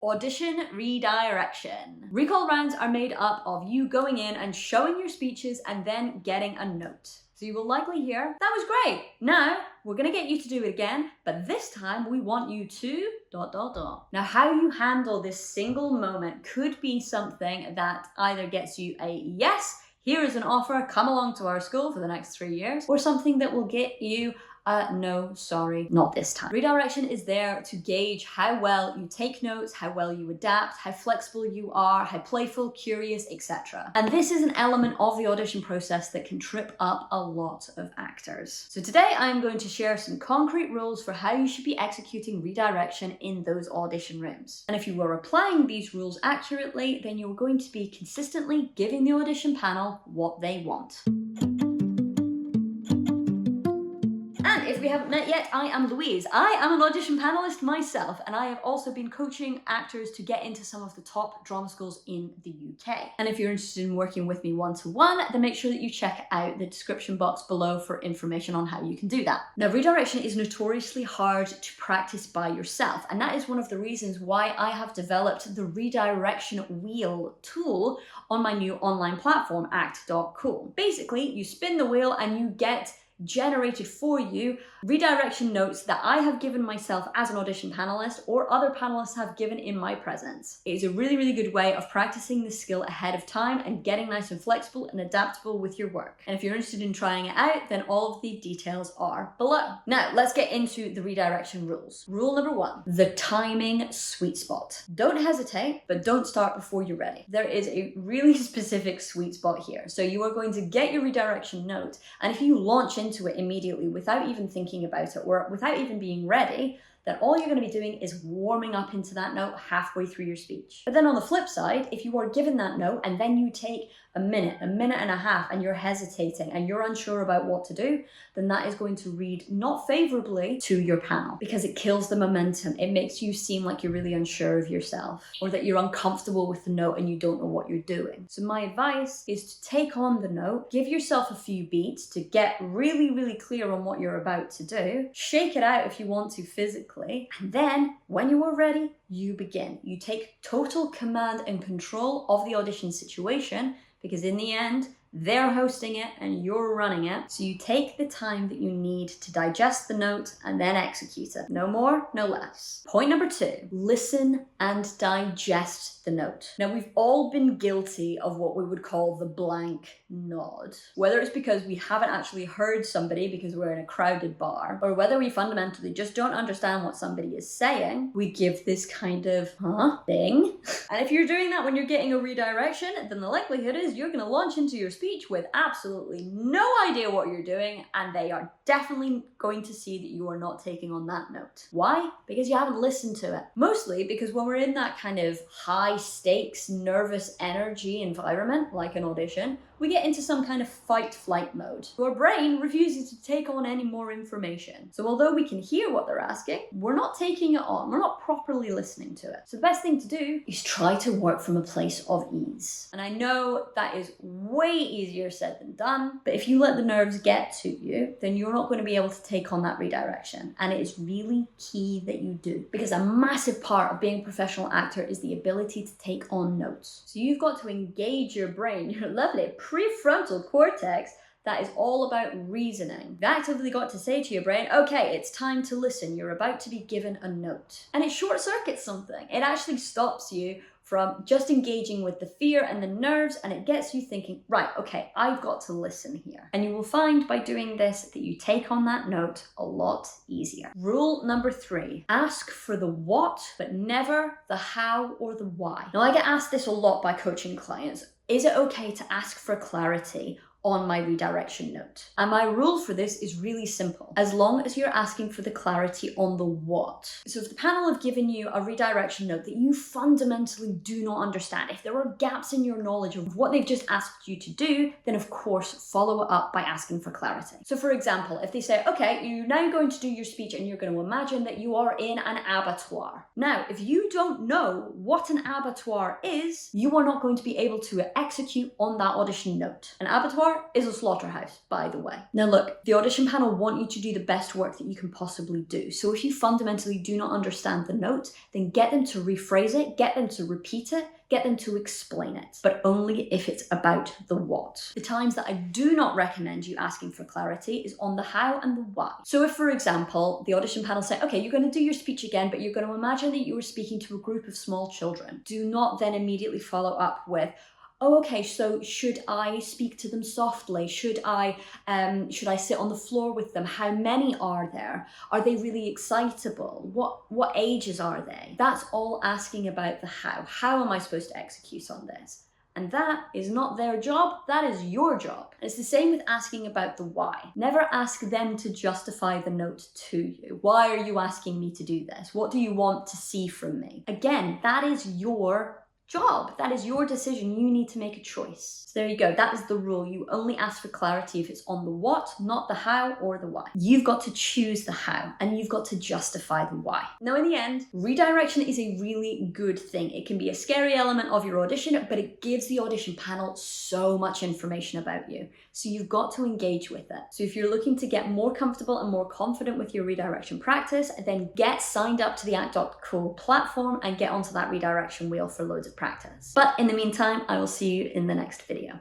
Audition redirection. Recall rounds are made up of you going in and showing your speeches and then getting a note. So you will likely hear, that was great. Now, we're gonna get you to do it again, but this time we want you to ... Now, how you handle this single moment could be something that either gets you a yes, here is an offer, come along to our school for the next 3 years, or something that will get you no, sorry, not this time. Redirection is there to gauge how well you take notes, how well you adapt, how flexible you are, how playful, curious, etc. And this is an element of the audition process that can trip up a lot of actors. So today I'm going to share some concrete rules for how you should be executing redirection in those audition rooms. And if you are applying these rules accurately, then you're going to be consistently giving the audition panel what they want. And if we haven't met yet, I am Louise. I am an audition panelist myself, and I have also been coaching actors to get into some of the top drama schools in the UK. And if you're interested in working with me one-to-one, then make sure that you check out the description box below for information on how you can do that. Now, redirection is notoriously hard to practice by yourself, and that is one of the reasons why I have developed the redirection wheel tool on my new online platform, act.cool. Basically, you spin the wheel and you get generated for you redirection notes that I have given myself as an audition panelist or other panelists have given in my presence. It is a really, really good way of practicing the skill ahead of time and getting nice and flexible and adaptable with your work. And if you're interested in trying it out, then all of the details are below. Now, let's get into the redirection rules. Rule number 1, the timing sweet spot. Don't hesitate, but don't start before you're ready. There is a really specific sweet spot here. So you are going to get your redirection note, and if you launch into it immediately without even thinking about it or without even being ready, then all you're going to be doing is warming up into that note halfway through your speech. But then on the flip side, if you are given that note and then you take a minute and a half, and you're hesitating and you're unsure about what to do, then that is going to read not favorably to your panel because it kills the momentum. It makes you seem like you're really unsure of yourself or that you're uncomfortable with the note and you don't know what you're doing. So my advice is to take on the note, give yourself a few beats to get really, really clear on what you're about to do, shake it out if you want to physically, and then when you are ready, you begin. You take total command and control of the audition situation, because in the end, they're hosting it and you're running it. So you take the time that you need to digest the note and then execute it. No more, no less. Point number 2, listen and digest the note. Now, we've all been guilty of what we would call the blank nod. Whether it's because we haven't actually heard somebody because we're in a crowded bar, or whether we fundamentally just don't understand what somebody is saying, we give this kind of, huh, thing. And if you're doing that when you're getting a redirection, then the likelihood is you're gonna launch into your speech with absolutely no idea what you're doing, and they are definitely going to see that you are not taking on that note. Why? Because you haven't listened to it. Mostly because when we're in that kind of high stakes, nervous energy environment, like an audition, we get into some kind of fight-flight mode. Our brain refuses to take on any more information. So although we can hear what they're asking, we're not taking it on. We're not properly listening to it. So the best thing to do is try to work from a place of ease. And I know that is way easier said than done, but if you let the nerves get to you, then you're not going to be able to take on that redirection. And it is really key that you do, because a massive part of being a professional actor is the ability to take on notes. So you've got to engage your brain, your lovely prefrontal cortex, that is all about reasoning. You've actively got to say to your brain, okay, it's time to listen. You're about to be given a note. And it short circuits something. It actually stops you from just engaging with the fear and the nerves, and it gets you thinking, right, okay, I've got to listen here. And you will find by doing this that you take on that note a lot easier. Rule number 3, ask for the what, but never the how or the why. Now, I get asked this a lot by coaching clients. Is it okay to ask for clarity on my redirection note? And my rule for this is really simple. As long as you're asking for the clarity on the what. So if the panel have given you a redirection note that you fundamentally do not understand, if there are gaps in your knowledge of what they've just asked you to do, then of course follow it up by asking for clarity. So for example, if they say, okay, you're now going to do your speech and you're going to imagine that you are in an abattoir. Now, if you don't know what an abattoir is, you are not going to be able to execute on that audition note. An abattoir bar is a slaughterhouse, by the way. Now look, the audition panel want you to do the best work that you can possibly do. So if you fundamentally do not understand the note, then get them to rephrase it, get them to repeat it, get them to explain it, but only if it's about the what. The times that I do not recommend you asking for clarity is on the how and the why. So if, for example, the audition panel say, okay, you're going to do your speech again, but you're going to imagine that you were speaking to a group of small children. Do not then immediately follow up with, oh, okay, so should I speak to them softly? Should I sit on the floor with them? How many are there? Are they really excitable? What ages are they? That's all asking about the how. How am I supposed to execute on this? And that is not their job, that is your job. And it's the same with asking about the why. Never ask them to justify the note to you. Why are you asking me to do this? What do you want to see from me? Again, that is your job. That is your decision. You need to make a choice. So there you go. That is the rule. You only ask for clarity if it's on the what, not the how or the why. You've got to choose the how and you've got to justify the why. Now, in the end, redirection is a really good thing. It can be a scary element of your audition, but it gives the audition panel so much information about you. So you've got to engage with it. So if you're looking to get more comfortable and more confident with your redirection practice, then get signed up to the act.co platform and get onto that redirection wheel for loads of practice. But in the meantime, I will see you in the next video.